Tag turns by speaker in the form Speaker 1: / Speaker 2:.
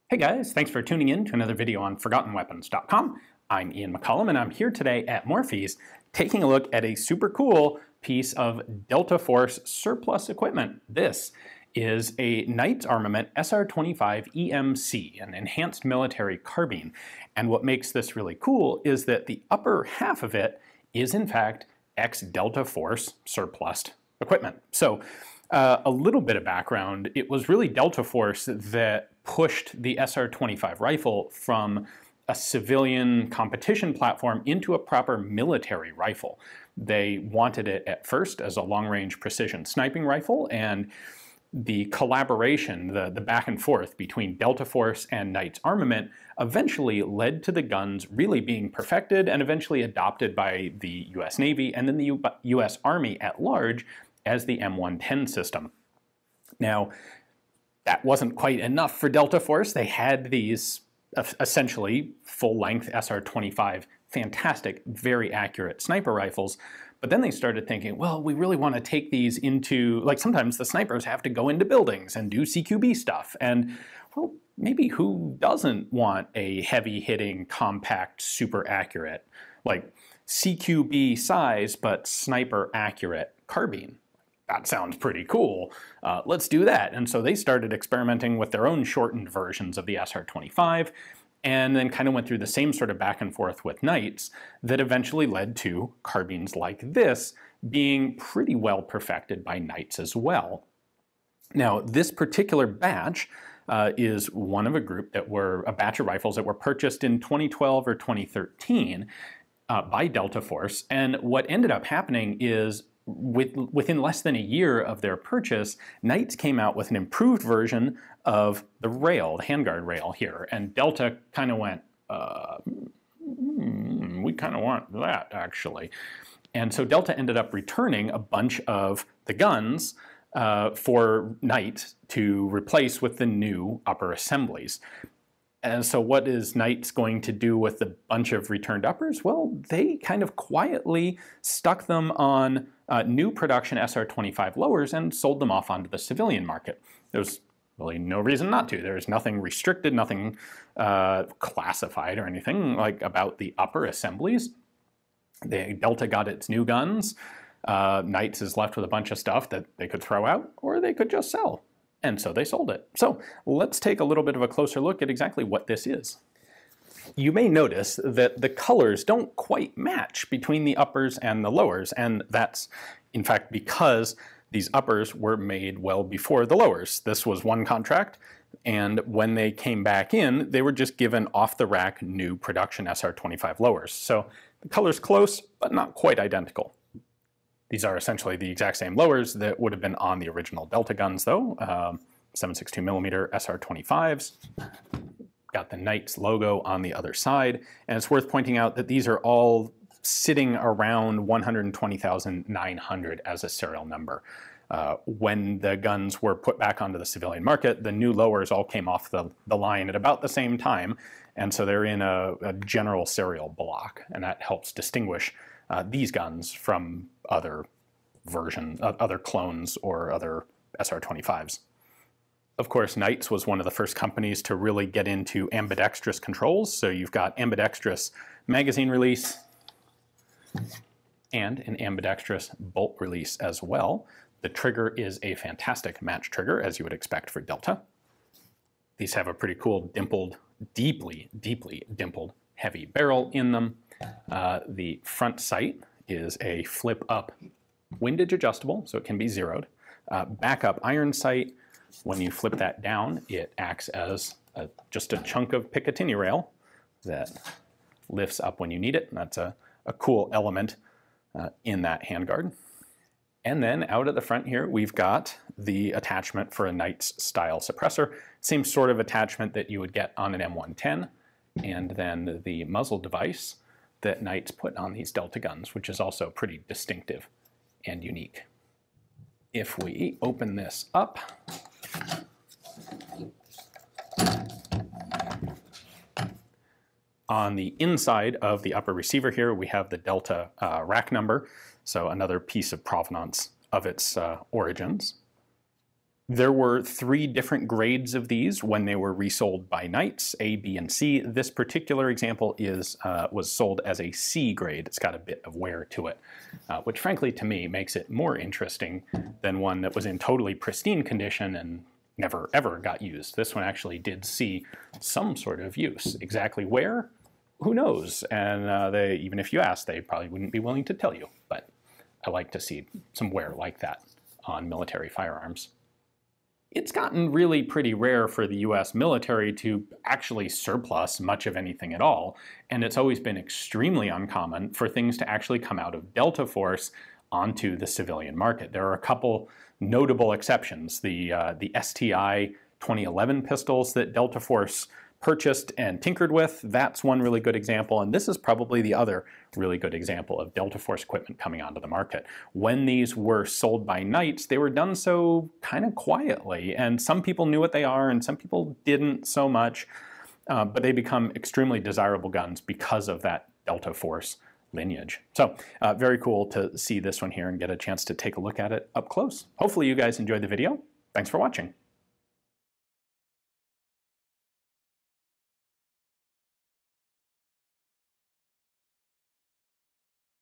Speaker 1: Hey guys, thanks for tuning in to another video on ForgottenWeapons.com. I'm Ian McCollum and I'm here today at Morphy's taking a look at a super cool piece of Delta Force surplus equipment. This is a Knight's Armament SR25 EMC, an enhanced military carbine. And what makes this really cool is that the upper half of it is in fact ex-Delta Force surplus equipment. So a little bit of background, it was really Delta Force that pushed the SR25 rifle from a civilian competition platform into a proper military rifle. They wanted it at first as a long-range precision sniping rifle, and the collaboration, the back and forth between Delta Force and Knight's Armament eventually led to the guns really being perfected and eventually adopted by the US Navy and then the US Army at large as the M110 system. Now, that wasn't quite enough for Delta Force. They had these essentially full-length SR25, fantastic, very accurate sniper rifles, but then they started thinking, well, we really want to take these into, like sometimes the snipers have to go into buildings and do CQB stuff, and well, maybe who doesn't want a heavy-hitting, compact, super accurate, like CQB size, but sniper accurate carbine? That sounds pretty cool. Let's do that. And so they started experimenting with their own shortened versions of the SR25 and then kind of went through the same sort of back and forth with Knights that eventually led to carbines like this being pretty well perfected by Knights as well. Now, this particular batch is one of a group that were a batch of rifles that were purchased in 2012 or 2013 by Delta Force. And what ended up happening is within less than a year of their purchase, Knights came out with an improved version of the rail, the handguard rail here, and Delta kind of went, we kind of want that actually. And so Delta ended up returning a bunch of the guns for Knight to replace with the new upper assemblies. And so what is Knights going to do with the bunch of returned uppers? Well, they kind of quietly stuck them on new production SR25 lowers and sold them off onto the civilian market. There's really no reason not to. There's nothing restricted, nothing classified or anything like about the upper assemblies. Delta got its new guns. Knights is left with a bunch of stuff that they could throw out or they could just sell. And so they sold it. So let's take a little bit of a closer look at exactly what this is. You may notice that the colors don't quite match between the uppers and the lowers, and that's in fact because these uppers were made well before the lowers. This was one contract, and when they came back in, they were just given off-the-rack new production SR25 lowers. So the color's close, but not quite identical. These are essentially the exact same lowers that would have been on the original Delta guns though, 7.62mm SR25s. Got the Knights logo on the other side, and it's worth pointing out that these are all sitting around 120,900 as a serial number. When the guns were put back onto the civilian market, the new lowers all came off the line at about the same time, and so they're in a general serial block, and that helps distinguish these guns from other other clones or other SR25s. Of course, Knights was one of the first companies to really get into ambidextrous controls. So you've got ambidextrous magazine release and an ambidextrous bolt release as well. The trigger is a fantastic match trigger, as you would expect for Delta. These have a pretty cool dimpled, deeply dimpled heavy barrel in them. The front sight is a flip-up windage adjustable, so it can be zeroed. Backup iron sight. When you flip that down, it acts as just a chunk of Picatinny rail that lifts up when you need it. That's a cool element in that handguard. And then out at the front here, we've got the attachment for a Knights style suppressor. Same sort of attachment that you would get on an M110. And then the muzzle device that Knights put on these Delta guns, which is also pretty distinctive and unique. If we open this up, on the inside of the upper receiver here, we have the Delta rack number, so another piece of provenance of its origins. There were 3 different grades of these when they were resold by Knights, A, B, and C. This particular example was sold as a C grade. It's got a bit of wear to it, which frankly to me makes it more interesting than one that was in totally pristine condition and never ever got used. This one actually did see some sort of use. Exactly where? Who knows? And even if you asked, they probably wouldn't be willing to tell you. But I like to see some wear like that on military firearms. It's gotten really pretty rare for the US military to actually surplus much of anything at all, and it's always been extremely uncommon for things to actually come out of Delta Force onto the civilian market. There are a couple notable exceptions. The STI 2011 pistols that Delta Force purchased and tinkered with, that's one really good example, and this is probably the other really good example of Delta Force equipment coming onto the market. When these were sold by Knights, they were done so kind of quietly, and some people knew what they are and some people didn't so much, but they become extremely desirable guns because of that Delta Force lineage. So very cool to see this one here and get a chance to take a look at it up close. Hopefully you guys enjoyed the video. Thanks for watching.